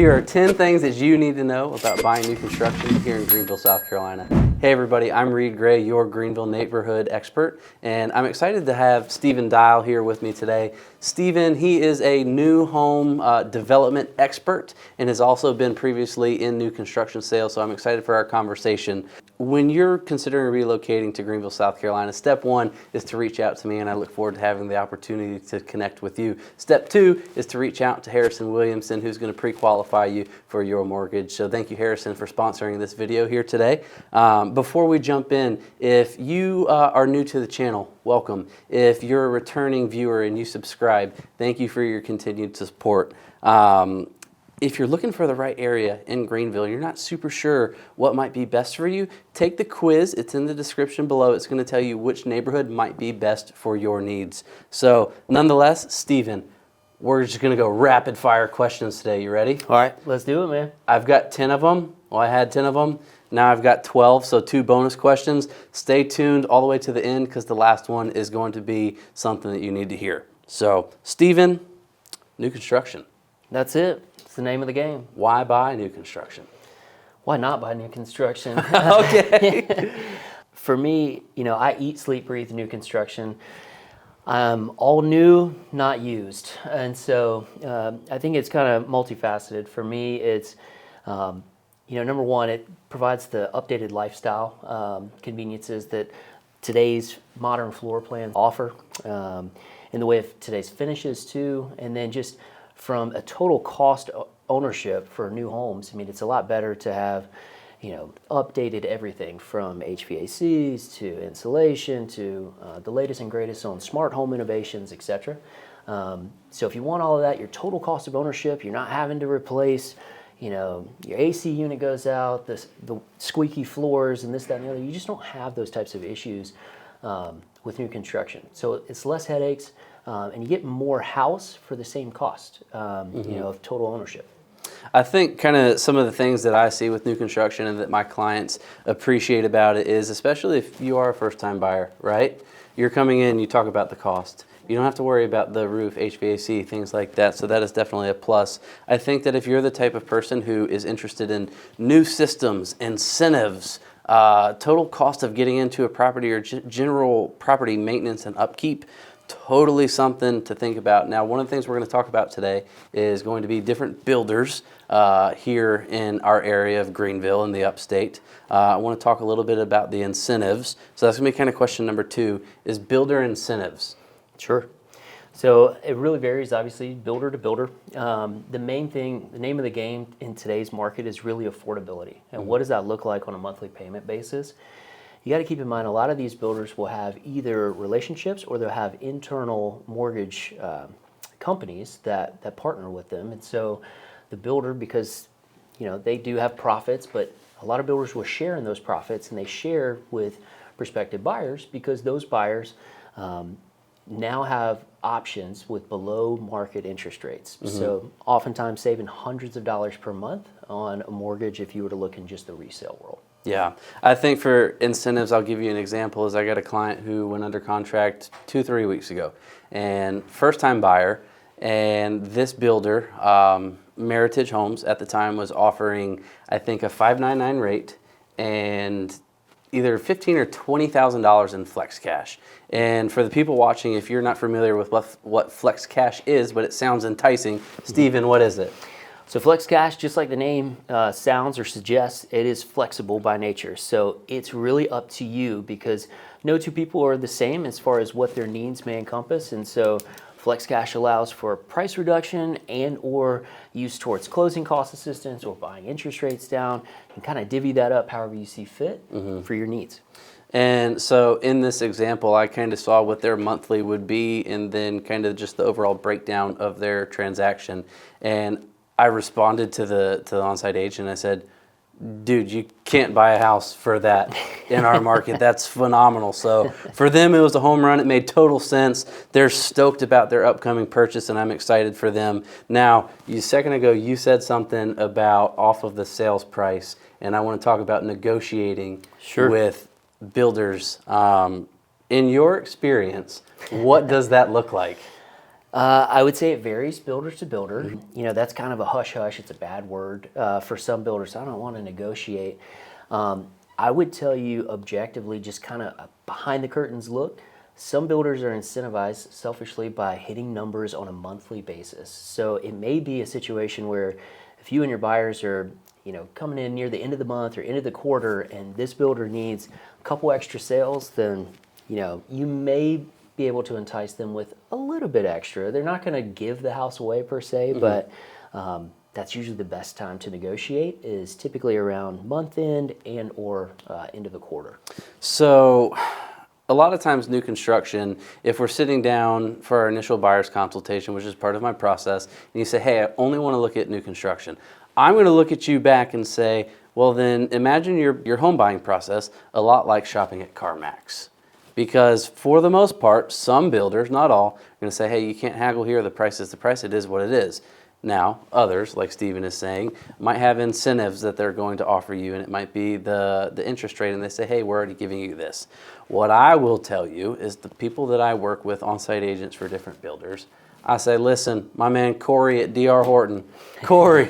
Here are 10 things that you need to know about buying new construction here in Greenville, South Carolina. Hey everybody, I'm Reid Gray, your Greenville neighborhood expert, and I'm excited to have Stephen Dial here with me today. Stephen, he is a new home development expert and has also been previously in new construction sales, so I'm excited for our conversation. When you're considering relocating to Greenville, South Carolina, step one is to reach out to me, and I look forward to having the opportunity to connect with you. Step two is to reach out to Harrison Williamson, who's going to pre-qualify you for your mortgage. So thank you, Harrison, for sponsoring this video here today. Before we jump in, if you are new to the channel, welcome. If you're a returning viewer and you subscribe, thank you for your continued support. If you're looking for the right area in Greenville, you're not super sure what might be best for you, take the quiz. It's in the description below. It's going to tell you which neighborhood might be best for your needs. So nonetheless, Stephen, we're just going to go rapid fire questions today. You ready? All right, let's do it, man. I've got 10 of them. Well, I had 10 of them. Now I've got 12, so 2 bonus questions. Stay tuned all the way to the end because the last one is going to be something that you need to hear. So, Stephen, new construction. That's it. It's the name of the game. Why buy new construction? Why not buy new construction? Okay. For me, I eat, sleep, breathe new construction. All new, not used. And so I think it's kind of multifaceted. For me, it's, number one, it provides the updated lifestyle conveniences that today's modern floor plans offer in the way of today's finishes too. And then just from a total cost ownership for new homes, I mean, it's a lot better to have, updated everything from HVACs to insulation to the latest and greatest on smart home innovations, etc. So if you want all of that, your total cost of ownership, you're not having to replace, your AC unit goes out, the squeaky floors and this, that, and the other. You just don't have those types of issues with new construction. So it's less headaches, and you get more house for the same cost, of total ownership. I think kind of some of the things that I see with new construction and that my clients appreciate about it is, especially if you are a first-time buyer, right? You're coming in, you talk about the cost. You don't have to worry about the roof, HVAC, things like that, so that is definitely a plus. I think that if you're the type of person who is interested in new systems, incentives, total cost of getting into a property or general property maintenance and upkeep, totally something to think about. Now, one of the things we're going to talk about today is going to be different builders here in our area of Greenville in the upstate. I want to talk a little bit about the incentives. So that's going to be kind of question number 2, is builder incentives. Sure. So it really varies, obviously, builder to builder. The main thing, the name of the game in today's market is really affordability. And what does that look like on a monthly payment basis? You got to keep in mind a lot of these builders will have either relationships or they'll have internal mortgage companies that partner with them. And so the builder, because they do have profits, but a lot of builders will share in those profits, and they share with prospective buyers because those buyers now have options with below market interest rates. So oftentimes saving hundreds of dollars per month on a mortgage if you were to look in just the resale world. Yeah, I think for incentives, I'll give you an example. Is I got a client who went under contract 2-3 weeks ago, and first-time buyer, and this builder, Meritage Homes at the time, was offering, I think, a 5.99 rate and either $15,000 or $20,000 in flex cash. And for the people watching, if you're not familiar with what flex cash is, but it sounds enticing, Stephen, what is it? So flex cash, just like the name sounds or suggests, it is flexible by nature. So it's really up to you because no two people are the same as far as what their needs may encompass. And so flex cash allows for price reduction and or use towards closing cost assistance or buying interest rates down, and kind of divvy that up however you see fit for your needs. And so in this example, I kind of saw what their monthly would be and then kind of just the overall breakdown of their transaction. And I responded to the on-site agent. I said, dude, you can't buy a house for that in our market. That's phenomenal. So for them, it was a home run. It made total sense. They're stoked about their upcoming purchase, and I'm excited for them. Now, a second ago, you said something about off of the sales price, and I want to talk about negotiating with builders. In your experience, what does that look like? I would say it varies builder to builder. You know, that's kind of a hush hush. It's a bad word for some builders. I don't want to negotiate. I would tell you objectively, just kind of behind the curtains look. Some builders are incentivized selfishly by hitting numbers on a monthly basis. So it may be a situation where if you and your buyers are, you know, coming in near the end of the month or end of the quarter, and this builder needs a couple extra sales, then, you know, you may be able to entice them with a little bit extra. They're not going to give the house away per se, but that's usually the best time to negotiate, is typically around month end and or end of the quarter. So a lot of times new construction, if we're sitting down for our initial buyer's consultation, which is part of my process, and you say, hey, I only want to look at new construction, I'm going to look at you back and say, well, then imagine your home buying process a lot like shopping at CarMax. Because for the most part, some builders, not all, are going to say, hey, you can't haggle here, the price is the price, it is what it is. Now, others, like Steven is saying, might have incentives that they're going to offer you, and it might be the interest rate, and they say, hey, we're already giving you this. What I will tell you is the people that I work with, on-site agents for different builders, I say, listen, my man Corey at DR Horton, Corey,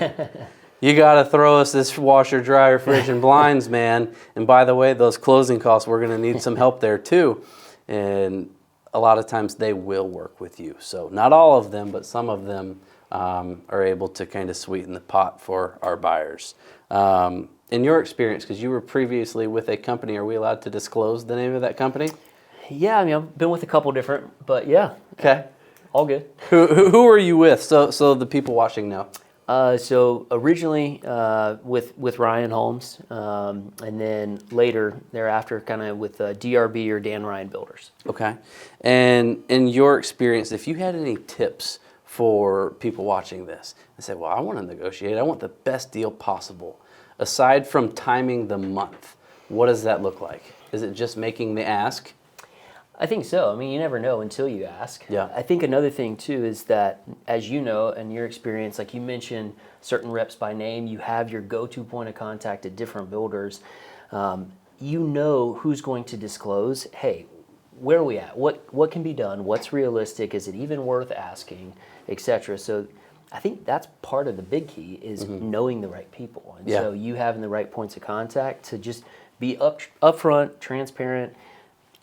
you got to throw us this washer, dryer, fridge, and blinds, man. And by the way, those closing costs, we're going to need some help there too. And a lot of times they will work with you. So not all of them, but some of them are able to kind of sweeten the pot for our buyers. In your experience, because you were previously with a company, are we allowed to disclose the name of that company? Yeah, I mean, I've been with a couple different, but yeah. Okay. All good. Who are you with? So the people watching know. So originally with Ryan Holmes, and then later thereafter kind of with DRB or Dan Ryan Builders. Okay. And in your experience, if you had any tips for people watching this and say, well, I want to negotiate, I want the best deal possible, aside from timing the month, what does that look like? Is it just making the ask? I think so. I mean, you never know until you ask. Yeah. I think another thing too is that, as you know, in your experience, like you mentioned certain reps by name, you have your go-to point of contact at different builders. You know who's going to disclose, hey, where are we at? What can be done? What's realistic? Is it even worth asking, etc. So I think that's part of the big key is knowing the right people. And so you having the right points of contact to just be upfront, transparent.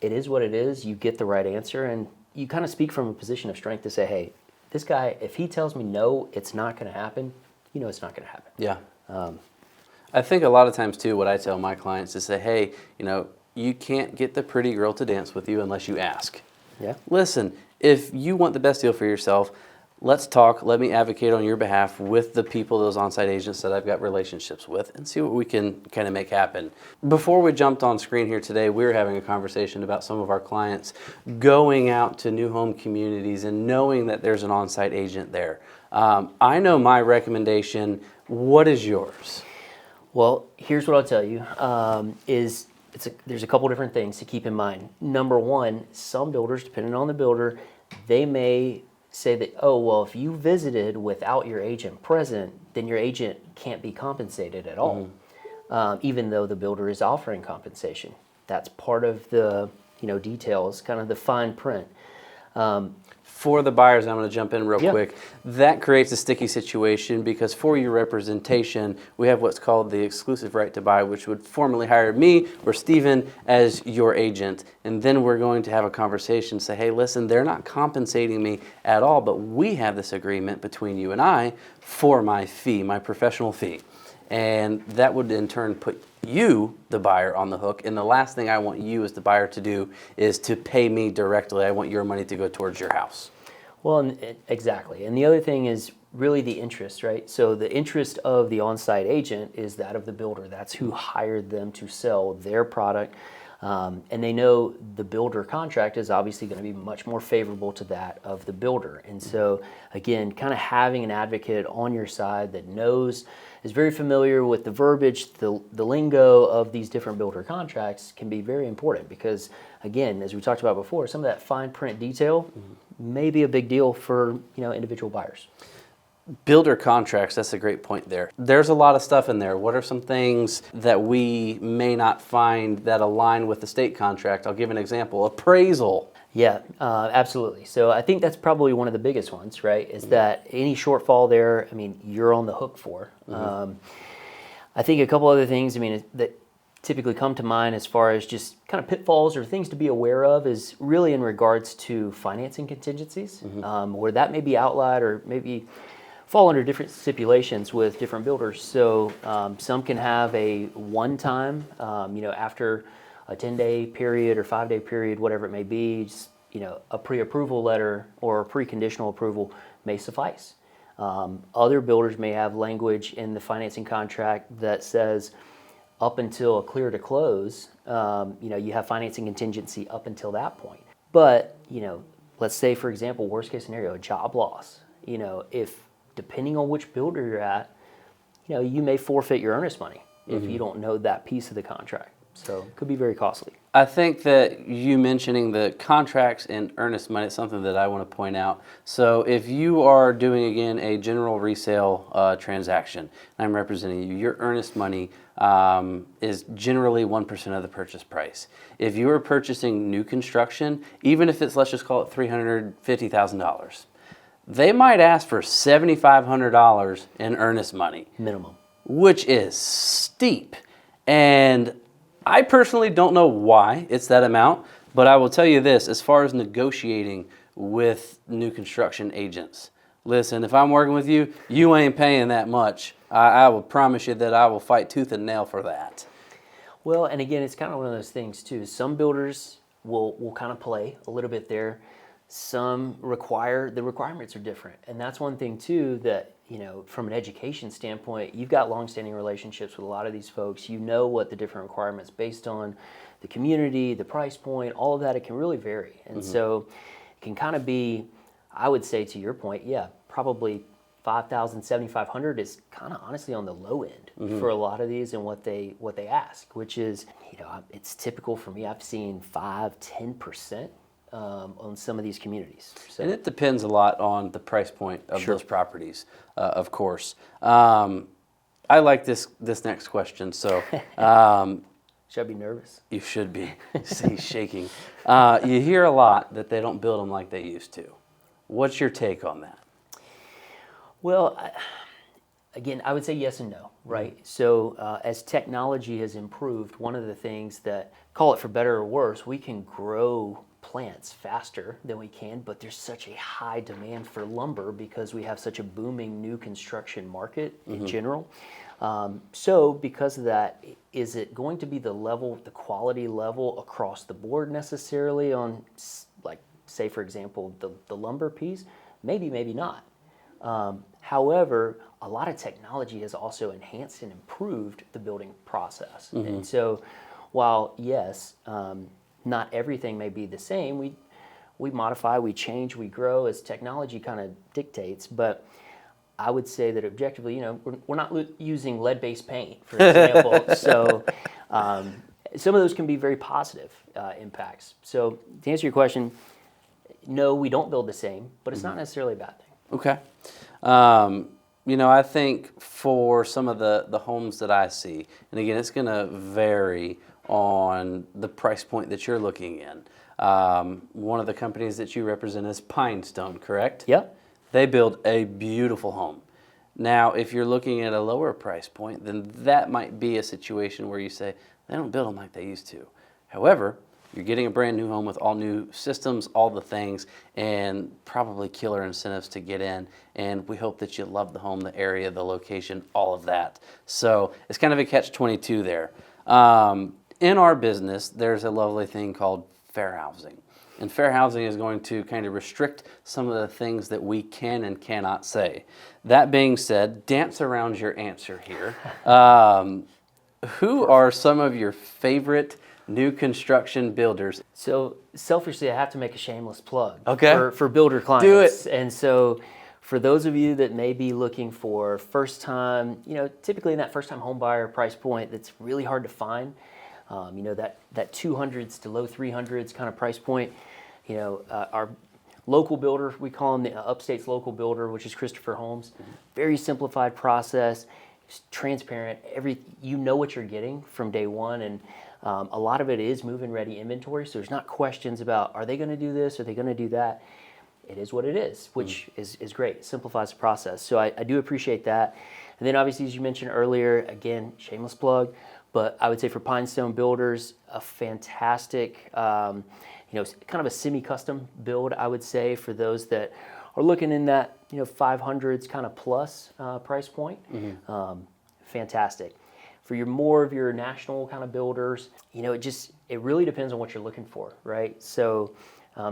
It is what it is. You get the right answer, and you kind of speak from a position of strength to say, hey, this guy, if he tells me no, it's not going to happen, you know it's not going to happen. Yeah. I think a lot of times, too, what I tell my clients is say, hey, you know, you can't get the pretty girl to dance with you unless you ask. Yeah. Listen, if you want the best deal for yourself, let's talk. Let me advocate on your behalf with the people, those on-site agents that I've got relationships with, and see what we can kind of make happen. Before we jumped on screen here today, we were having a conversation about some of our clients going out to new home communities and knowing that there's an on-site agent there. I know my recommendation. What is yours? Well, here's what I'll tell you, there's a couple different things to keep in mind. Number one, some builders, depending on the builder, they may say that, oh, well, if you visited without your agent present, then your agent can't be compensated at all, even though the builder is offering compensation. That's part of the details, kind of the fine print. For the buyers, I'm going to jump in real quick. That creates a sticky situation because for your representation, we have what's called the exclusive right to buy, which would formally hire me or Steven as your agent. And then we're going to have a conversation, say, hey, listen, they're not compensating me at all, but we have this agreement between you and I for my fee, my professional fee. And that would in turn put you, the buyer, on the hook. And the last thing I want you as the buyer to do is to pay me directly. I want your money to go towards your house. Well, exactly. And the other thing is really the interest, right? So the interest of the on-site agent is that of the builder. That's who hired them to sell their product. And they know the builder contract is obviously going to be much more favorable to that of the builder. And so, again, kind of having an advocate on your side that is very familiar with the verbiage, the lingo of these different builder contracts can be very important because, again, as we talked about before, some of that fine print detail may be a big deal for individual buyers. Builder contracts, that's a great point there. There's a lot of stuff in there. What are some things that we may not find that align with the state contract? I'll give an example. Appraisal. Yeah, absolutely. So I think that's probably one of the biggest ones, right? Is that any shortfall there, I mean, you're on the hook for. I think a couple other things, I mean, that typically come to mind as far as just kind of pitfalls or things to be aware of is really in regards to financing contingencies, where that may be outlined or maybe fall under different stipulations with different builders. So some can have a one-time, after a 10-day period or 5-day period, whatever it may be, just, a pre-approval letter or a pre-conditional approval may suffice. Other builders may have language in the financing contract that says up until a clear to close, you have financing contingency up until that point. But, let's say, for example, worst case scenario, a job loss. If depending on which builder you're at, you may forfeit your earnest money if you don't know that piece of the contract. So it could be very costly. I think that you mentioning the contracts and earnest money is something that I want to point out. So if you are doing, again, a general resale transaction, and I'm representing you, your earnest money is generally 1% of the purchase price. If you are purchasing new construction, even if it's, let's just call it $350,000, they might ask for $7,500 in earnest money. Minimum. Which is steep. And I personally don't know why it's that amount, but I will tell you this, as far as negotiating with new construction agents, listen, if I'm working with you, you ain't paying that much. I will promise you that I will fight tooth and nail for that. Well, and again, it's kind of one of those things too. Some builders will kind of play a little bit there. Some the requirements are different. And that's one thing too that, from an education standpoint, you've got longstanding relationships with a lot of these folks. You know what the different requirements based on the community, the price point, all of that, it can really vary. And so it can kind of be, I would say to your point, probably $5,000, $7,500 is kind of honestly on the low end for a lot of these and what they ask, which is, it's typical for me. I've seen 5-10%. On some of these communities. So. And it depends a lot on the price point of those properties, of course. I like this next question. So, should I be nervous? You should be. He's shaking. You hear a lot that they don't build them like they used to. What's your take on that? Well, again, I would say yes and no, right? So as technology has improved, one of the things that, call it for better or worse, we can grow plants faster than we can, but there's such a high demand for lumber because we have such a booming new construction market in general. So because of that, is it going to be the quality level across the board necessarily on, like, say, for example, the lumber piece? Maybe, maybe not. However, a lot of technology has also enhanced and improved the building process. And so while, yes, not everything may be the same, we modify, we change, we grow as technology kind of dictates, but I would say that objectively, we're not using lead-based paint, for example. So some of those can be very positive impacts. So to answer your question, no, we don't build the same, but it's not necessarily a bad thing. Okay. I think for some of the homes that I see, and again, it's going to vary on the price point that you're looking in. One of the companies that you represent is Pinestone, correct? Yep. They build a beautiful home. Now, if you're looking at a lower price point, then that might be a situation where you say, they don't build them like they used to. However, you're getting a brand new home with all new systems, all the things, and probably killer incentives to get in. And we hope that you love the home, the area, the location, all of that. So it's kind of a catch-22 there. In our business, there's a lovely thing called fair housing. And fair housing is going to kind of restrict some of the things that we can and cannot say. That being said, dance around your answer here. Who are some of your favorite new construction builders? So selfishly, I have to make a shameless plug for builder clients. Do it. And so for those of you that may be looking for first time, typically in that first time home buyer price point that's really hard to find, that 200s to low 300s kind of price point, our local builder, we call him the Upstate's local builder, which is Christopher Holmes. Very simplified process, transparent. You know what you're getting from day one, and A lot of it is move-in-ready inventory, so there's not questions about, are they going to do this, are they going to do that? It is what it is, which is great. It simplifies the process. So I do appreciate that. And then obviously, as you mentioned earlier, again, shameless plug, but I would say for Pinestone Builders, a fantastic, kind of a semi-custom build, I would say, for those that are looking in that, 500s kind of plus price point. Fantastic. For more of your national kind of builders, it really depends on what you're looking for, right? So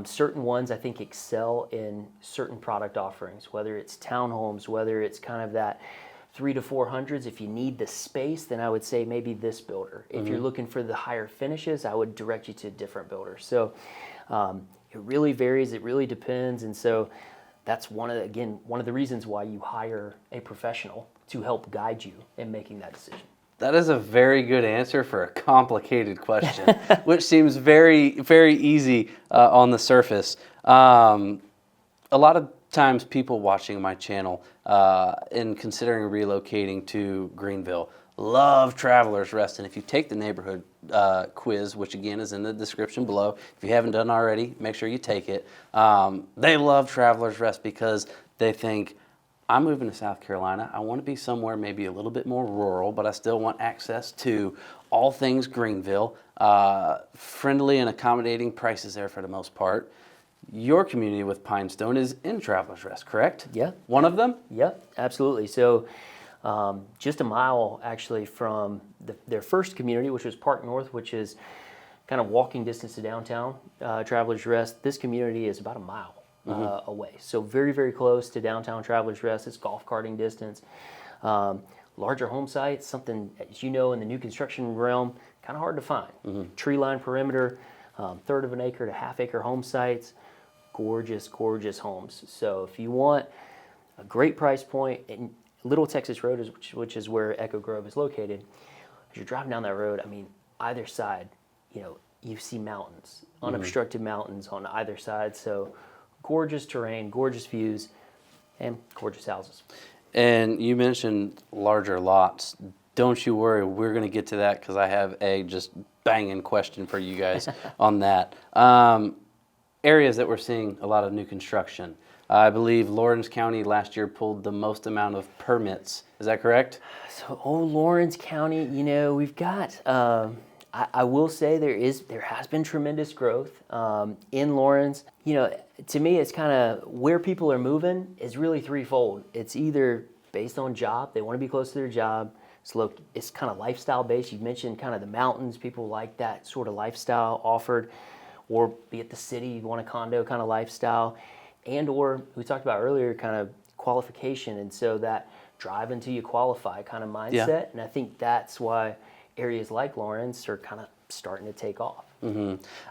certain ones I think excel in certain product offerings, whether it's townhomes, whether it's kind of that 300 to 400s. If you need the space, then I would say maybe this builder. If you're looking for the higher finishes, I would direct you to a different builder. So it really varies. It really depends. And so that's one of the reasons why you hire a professional to help guide you in making that decision. That is a very good answer for a complicated question, which seems very, very easy on the surface. A lot of times people watching my channel and considering relocating to Greenville love Travelers Rest. And if you take the neighborhood quiz, which again is in the description below, if you haven't done already, make sure you take it. They love Travelers Rest because they think, I'm moving to South Carolina. I want to be somewhere maybe a little bit more rural, but I still want access to all things Greenville, friendly and accommodating prices there for the most part. Your community with Pinestone is in Travelers Rest, correct? Yeah. One of them? Yeah, absolutely. So just a mile actually from their first community, which was Park North, which is kind of walking distance to downtown Travelers Rest. This community is about a mile away. So very, very close to downtown Travelers Rest. It's golf carting distance. Larger home sites, something, as you know, in the new construction realm, kind of hard to find. Tree line perimeter, third of an acre to half acre home sites, gorgeous, gorgeous homes. So if you want a great price point, and Little Texas Road, which is where Echo Grove is located, as you're driving down that road, I mean, either side, you see mountains, unobstructed mountains on either side. So gorgeous terrain, gorgeous views, and gorgeous houses. And you mentioned larger lots. Don't you worry, we're going to get to that because I have a just banging question for you guys on that. Areas that we're seeing a lot of new construction. I believe Lawrence County last year pulled the most amount of permits. Is that correct? So, Lawrence County, we've got. I will say there has been tremendous growth in Lawrence. To me, it's kind of where people are moving is really threefold. It's either based on job; they want to be close to their job. It's kind of lifestyle based. You mentioned kind of the mountains; people like that sort of lifestyle offered, or be it the city, you want a condo kind of lifestyle, and or we talked about earlier, kind of qualification, and so that drive until you qualify kind of mindset. Yeah. And I think that's why areas like Lawrence are kind of starting to take off.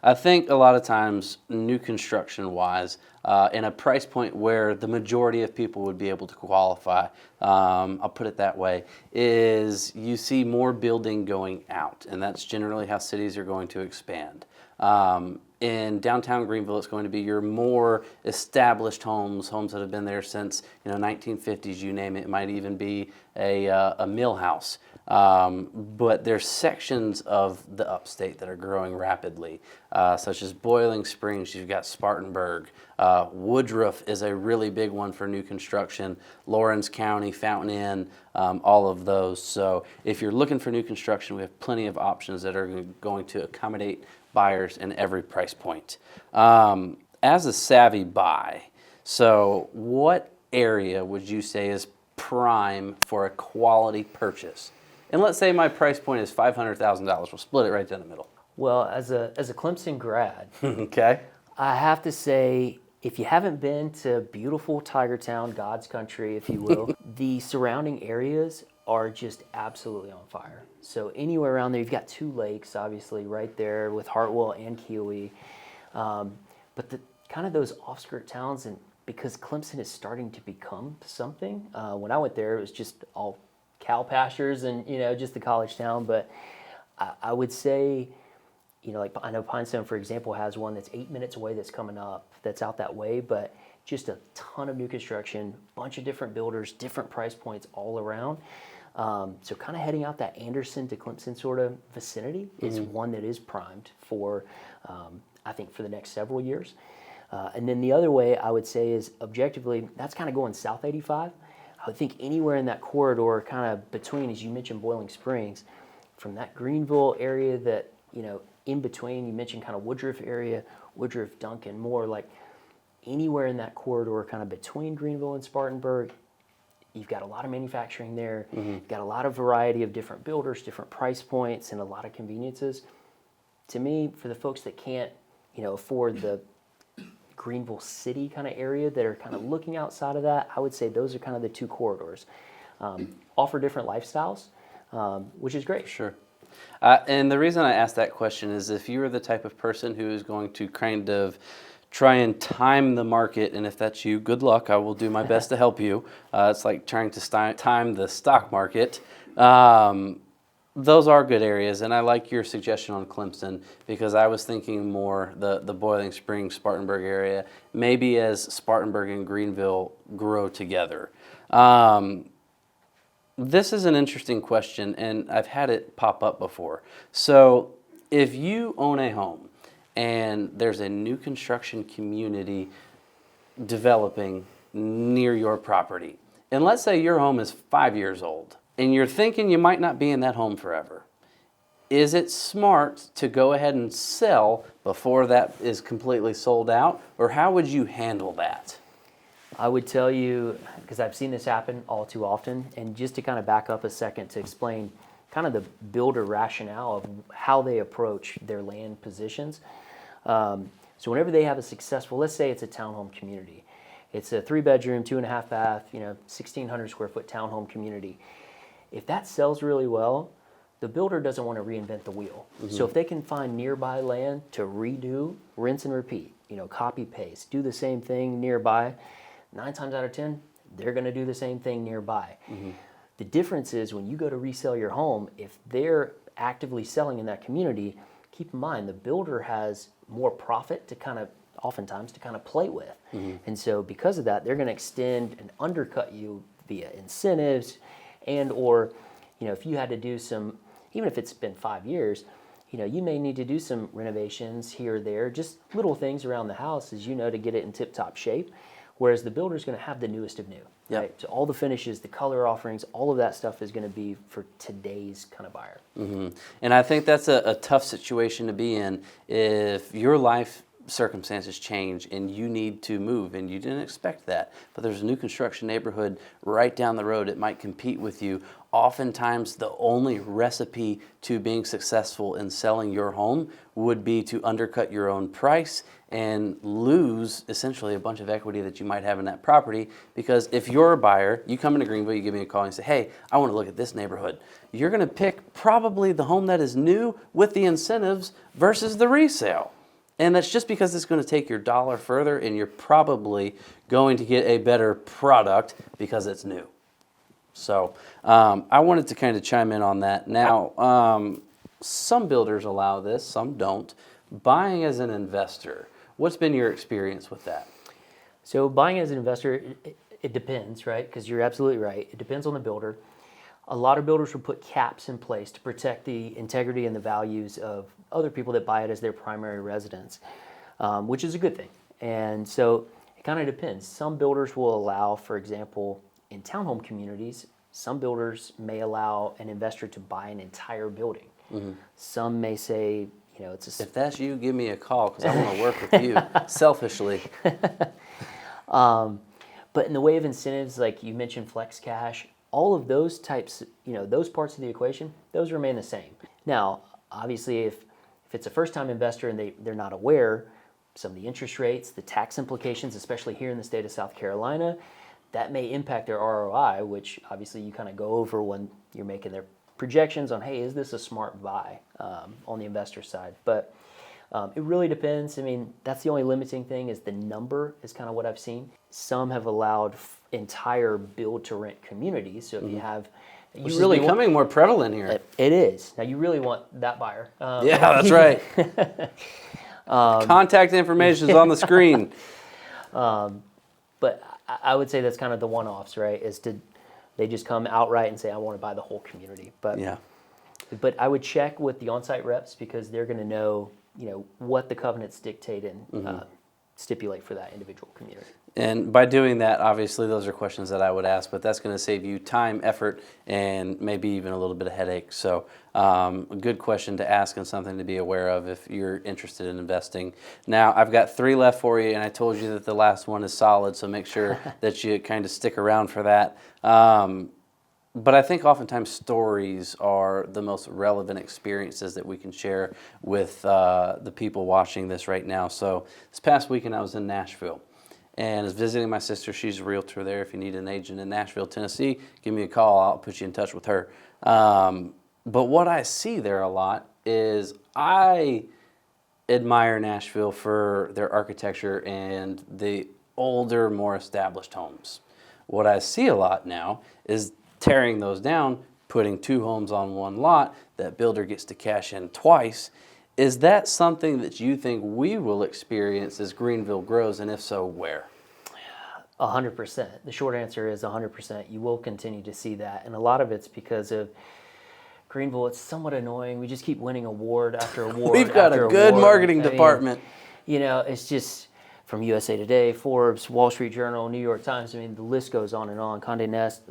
I think a lot of times new construction wise, in a price point where the majority of people would be able to qualify, I'll put it that way, is you see more building going out, and that's generally how cities are going to expand. In downtown Greenville, it's going to be your more established homes that have been there since 1950s, you name it. It might even be a mill house. But there's sections of the upstate that are growing rapidly, such as Boiling Springs. You've got Spartanburg. Woodruff is a really big one for new construction. Lawrence County, Fountain Inn, all of those. So if you're looking for new construction, we have plenty of options that are going to accommodate buyers in every price point. As a savvy buy, so what area would you say is prime for a quality purchase? And let's say my price point is $500,000. We'll split it right down the middle. Well, as a Clemson grad, okay, I have to say, if you haven't been to beautiful Tiger Town, God's country, if you will, the surrounding areas are just absolutely on fire. So anywhere around there, you've got two lakes, obviously, right there with Hartwell and Keowee. But the kind of those off-skirt towns, and because Clemson is starting to become something. When I went there, it was just all cow pastures and, just the college town. But I would say, like I know Pinestone, for example, has one that's 8 minutes away that's coming up, that's out that way. But just a ton of new construction, bunch of different builders, different price points all around. So kind of heading out that Anderson to Clemson sort of vicinity is one that is primed for, I think, for the next several years. And then the other way I would say is objectively, that's kind of going south 85. I would think anywhere in that corridor kind of between, as you mentioned, Boiling Springs, from that Greenville area that, in between, you mentioned kind of Woodruff area, Woodruff, Duncan, more like anywhere in that corridor kind of between Greenville and Spartanburg. You've got a lot of manufacturing there. You've got a lot of variety of different builders, different price points, and a lot of conveniences. To me, for the folks that can't, afford the Greenville City kind of area that are kind of looking outside of that, I would say those are kind of the two corridors. Offer different lifestyles, which is great. Sure. And the reason I asked that question is if you are the type of person who is going to kind of try and time the market, and if that's you, good luck. I will do my best to help you. It's like trying to time the stock market. Those are good areas, and I like your suggestion on Clemson because I was thinking more the Boiling Springs, Spartanburg area, maybe as Spartanburg and Greenville grow together. This is an interesting question, and I've had it pop up before. So if you own a home and there's a new construction community developing near your property, and let's say your home is 5 years old, and you're thinking you might not be in that home forever, is it smart to go ahead and sell before that is completely sold out, or how would you handle that? I would tell you, because I've seen this happen all too often, and just to kind of back up a second to explain kind of the builder rationale of how they approach their land positions. So whenever they have a successful, let's say it's a townhome community. It's a 3-bedroom, 2.5 bath, 1,600 square foot townhome community. If that sells really well, the builder doesn't want to reinvent the wheel. So if they can find nearby land to redo, rinse and repeat, copy paste, do the same thing nearby, 9 times out of 10, they're going to do the same thing nearby. The difference is when you go to resell your home, if they're actively selling in that community, keep in mind the builder has more profit to oftentimes play with. And so because of that, they're going to extend and undercut you via incentives and or, if you had to do some, even if it's been 5 years, you may need to do some renovations here or there, just little things around the house, as to get it in tip-top shape. Whereas the builder's going to have the newest of new, right? So all the finishes, the color offerings, all of that stuff is going to be for today's kind of buyer. And I think that's a tough situation to be in if your life circumstances change and you need to move and you didn't expect that, but there's a new construction neighborhood right down the road. It might compete with you. Oftentimes the only recipe to being successful in selling your home would be to undercut your own price and lose essentially a bunch of equity that you might have in that property, because if you're a buyer, you come into Greenville, you give me a call and you say, hey, I want to look at this neighborhood. You're going to pick probably the home that is new with the incentives versus the resale. And that's just because it's going to take your dollar further and you're probably going to get a better product because it's new. So I wanted to kind of chime in on that. Now, some builders allow this, some don't. Buying as an investor, what's been your experience with that? So buying as an investor, it depends, right? Because you're absolutely right. It depends on the builder. A lot of builders will put caps in place to protect the integrity and the values of other people that buy it as their primary residence, which is a good thing. And so it kind of depends. Some builders will allow, for example, in townhome communities, some builders may allow an investor to buy an entire building. Some may say, if that's you, give me a call because I want to work with you selfishly. But in the way of incentives, like you mentioned, flex cash, all of those types, those parts of the equation, those remain the same. Now, obviously, if it's a first-time investor and they're not aware, some of the interest rates, the tax implications, especially here in the state of South Carolina, that may impact their ROI, which obviously you kind of go over when you're making their projections on, hey, is this a smart buy on the investor side? But it really depends. I mean, that's the only limiting thing is the number is kind of what I've seen. Some have allowed entire build-to-rent communities. So if you have... Which is really becoming more prevalent here. It is. Now, you really want that buyer. Yeah, that's right. Contact information is on the screen. But I would say that's kind of the one-offs, right, is to They just come outright and say, I want to buy the whole community. Yeah. But I would check with the on-site reps because they're going to know, what the covenants dictate and stipulate for that individual community. And by doing that, obviously, those are questions that I would ask, but that's going to save you time, effort, and maybe even a little bit of headache. So a good question to ask and something to be aware of if you're interested in investing. Now, I've got 3 left for you, and I told you that the last one is solid, so make sure that you kind of stick around for that. But I think oftentimes stories are the most relevant experiences that we can share with the people watching this right now. So this past weekend I was in Nashville and was visiting my sister. She's a realtor there. If you need an agent in Nashville, Tennessee, give me a call. I'll put you in touch with her. But what I see there a lot is I admire Nashville for their architecture and the older, more established homes. What I see a lot now is tearing those down, putting 2 homes on one lot, that builder gets to cash in twice. Is that something that you think we will experience as Greenville grows, and if so, where? 100%. The short answer is 100%. You will continue to see that, and a lot of it's because of Greenville. It's somewhat annoying. We just keep winning award after award. We've got a good marketing department. It's just from USA Today, Forbes, Wall Street Journal, New York Times. The list goes on and on. Condé Nast,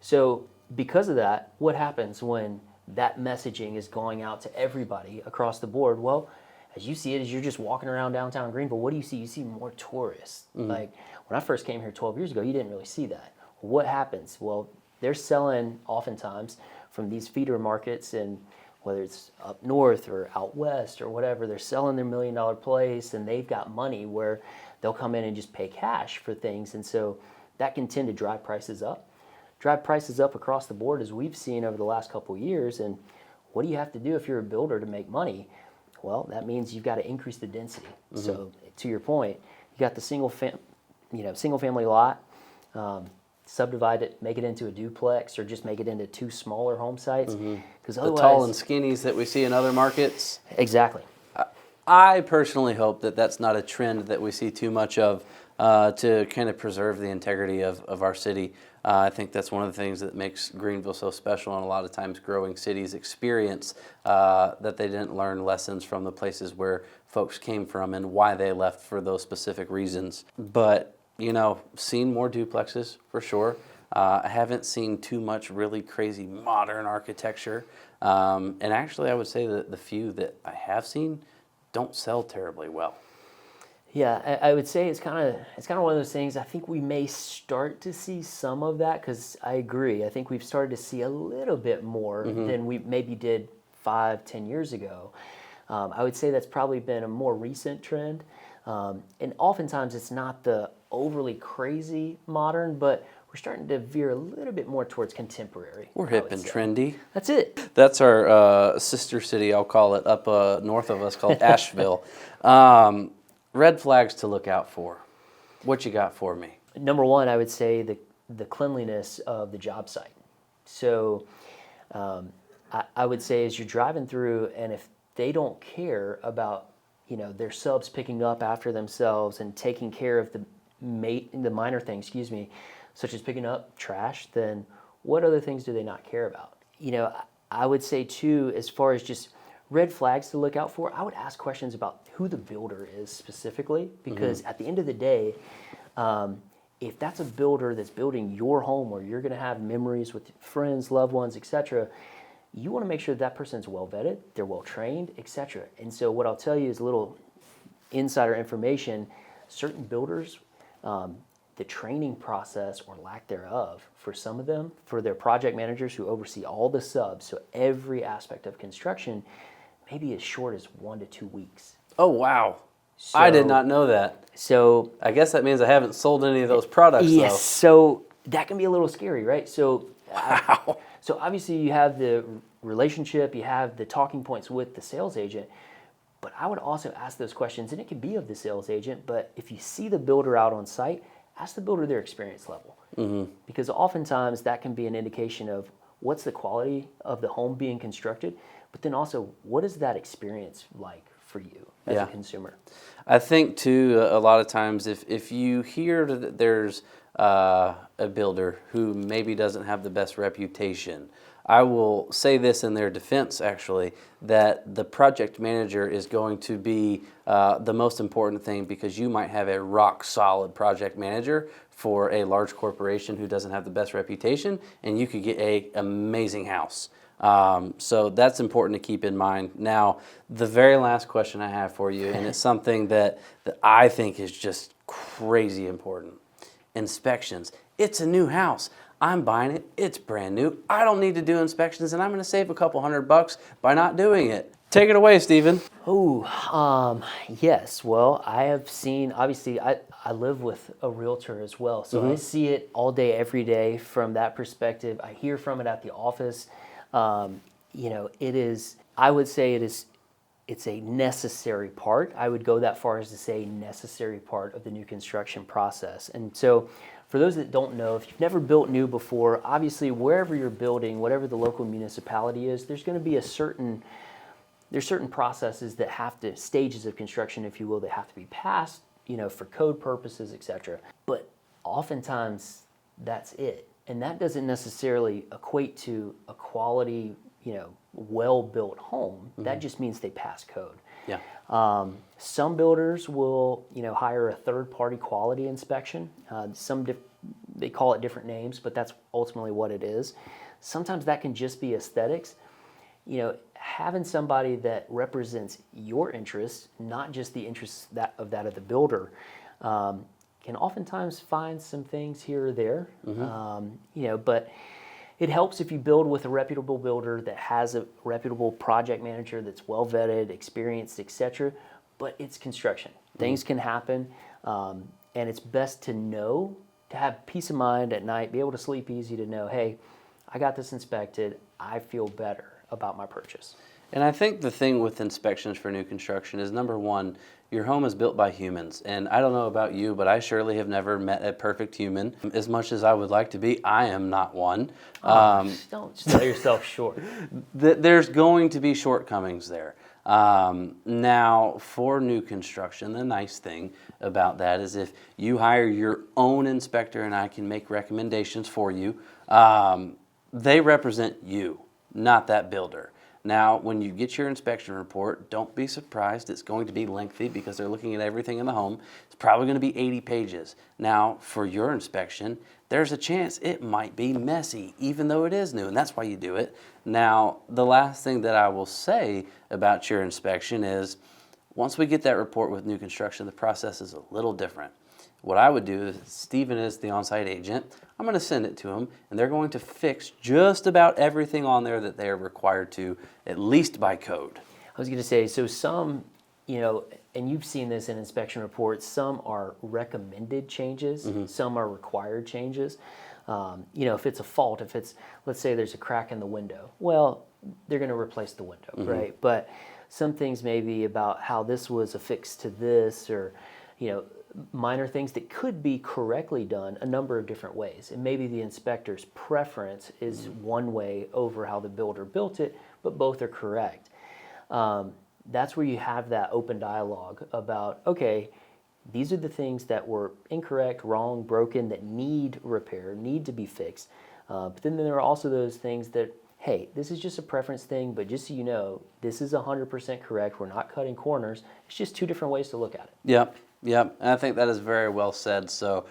So because of that, what happens when that messaging is going out to everybody across the board? Well, as you see it, as you're just walking around downtown Greenville, what do you see? You see more tourists. Like when I first came here 12 years ago, you didn't really see that. What happens? Well, they're selling oftentimes from these feeder markets, and whether it's up north or out west or whatever, they're selling their $1 million place, and they've got money where they'll come in and just pay cash for things. And so that can tend to drive prices up. Across the board, as we've seen over the last couple of years. And what do you have to do if you're a builder to make money? Well, that means you've got to increase the density. So to your point, you got the single family lot, subdivide it, make it into a duplex, or just make it into 2 smaller home sites. Because the tall and skinnies that we see in other markets. Exactly. I personally hope that that's not a trend that we see too much of to kind of preserve the integrity of our city. I think that's one of the things that makes Greenville so special, and a lot of times growing cities experience that they didn't learn lessons from the places where folks came from and why they left for those specific reasons. But, seen more duplexes for sure. I haven't seen too much really crazy modern architecture. And actually, I would say that the few that I have seen don't sell terribly well. Yeah, I would say it's kind of one of those things. I think we may start to see some of that, because I agree. I think we've started to see a little bit more than we maybe did 5-10 years ago. I would say that's probably been a more recent trend. And oftentimes it's not the overly crazy modern, but we're starting to veer a little bit more towards contemporary. We're hip and trendy. That's it. That's our sister city, I'll call it, up north of us, called Asheville. Red flags to look out for. What you got for me? Number one, I would say the cleanliness of the job site. So I would say as you're driving through, and if they don't care about their subs picking up after themselves and taking care of the minor things, such as picking up trash, then what other things do they not care about? I would say too, as far as just red flags to look out for, I would ask questions about who the builder is specifically, because at the end of the day, if that's a builder that's building your home where you're going to have memories with friends, loved ones, etc., you want to make sure that person's well vetted, they're well trained, etc. And so what I'll tell you is a little insider information. Certain builders, the training process or lack thereof for some of them, for their project managers who oversee all the subs, so every aspect of construction, maybe as short as 1 to 2 weeks. Oh, wow. I did not know that. So I guess that means I haven't sold any of those products, yes, though. so that can be a little scary, right? So wow. So obviously you have the relationship, you have the talking points with the sales agent, but I would also ask those questions, and it could be of the sales agent, but if you see the builder out on site, ask the builder their experience level. Because oftentimes that can be an indication of what's the quality of the home being constructed, but then also what is that experience like for you as a consumer? I think too, a lot of times if you hear that there's a builder who maybe doesn't have the best reputation, I will say this in their defense, actually, that the project manager is going to be the most important thing, because you might have a rock solid project manager for a large corporation who doesn't have the best reputation, and you could get an amazing house. So that's important to keep in mind. Now, the very last question I have for you, and it's something that I think is just crazy important. Inspections. It's a new house. I'm buying it. It's brand new. I don't need to do inspections, and I'm going to save a couple $100 by not doing it. Take it away, Stephen. Oh, yes. Well, I have seen, obviously, I live with a realtor as well, so I see it all day, every day from that perspective. I hear from it at the office. It is, I would say it's a necessary part. I would go that far as to say necessary part of the new construction process. And so for those that don't know, if you've never built new before, obviously wherever you're building, whatever the local municipality is, there's going to be there's certain processes that stages of construction, if you will, that have to be passed, for code purposes, etc. But oftentimes that's it. And that doesn't necessarily equate to a quality, well-built home. That just means they pass code. Yeah. Some builders will, hire a third-party quality inspection. They call it different names, but that's ultimately what it is. Sometimes that can just be aesthetics. Having somebody that represents your interests, not just the interests of the builder, can oftentimes find some things here or there. But it helps if you build with a reputable builder that has a reputable project manager that's well vetted, experienced, etc. But it's construction. Things can happen, and it's best to have peace of mind at night, be able to sleep easy, to know, hey, I got this inspected. I feel better about my purchase. And I think the thing with inspections for new construction is, number one, your home is built by humans. And I don't know about you, but I surely have never met a perfect human. As much as I would like to be, I am not one. Don't sell yourself short. There's going to be shortcomings there. Now, for new construction, the nice thing about that is if you hire your own inspector and I can make recommendations for you, they represent you, not that builder. Now, when you get your inspection report, don't be surprised. It's going to be lengthy because they're looking at everything in the home. It's probably going to be 80 pages. Now, for your inspection, there's a chance it might be messy, even though it is new, and that's why you do it. Now, the last thing that I will say about your inspection is, once we get that report with new construction, the process is a little different. What I would do is, Stephen is the on-site agent. I'm going to send it to them, and they're going to fix just about everything on there that they are required to, at least by code. I was going to say, so some, and you've seen this in inspection reports, some are recommended changes, some are required changes. If it's a fault, let's say there's a crack in the window, well, they're going to replace the window, right? But some things may be about how this was affixed to this, or, minor things that could be correctly done a number of different ways. And maybe the inspector's preference is one way over how the builder built it, but both are correct. That's where you have that open dialogue about, okay, these are the things that were incorrect, wrong, broken, that need repair, need to be fixed. But then there are also those things that, hey, this is just a preference thing, but just so you know, this is 100% correct. We're not cutting corners. It's just two different ways to look at it. Yep. Yep, and I think that is very well said. So,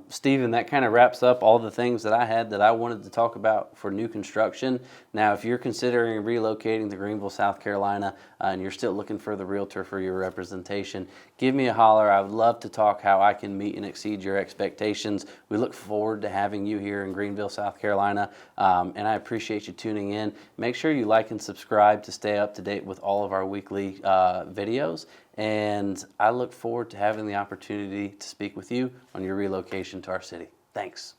Stephen, that kind of wraps up all the things that I had that I wanted to talk about for new construction. Now, if you're considering relocating to Greenville, South Carolina, and you're still looking for the realtor for your representation, give me a holler. I would love to talk how I can meet and exceed your expectations. We look forward to having you here in Greenville, South Carolina, and I appreciate you tuning in. Make sure you like and subscribe to stay up to date with all of our weekly videos. And I look forward to having the opportunity to speak with you on your relocation to our city. Thanks.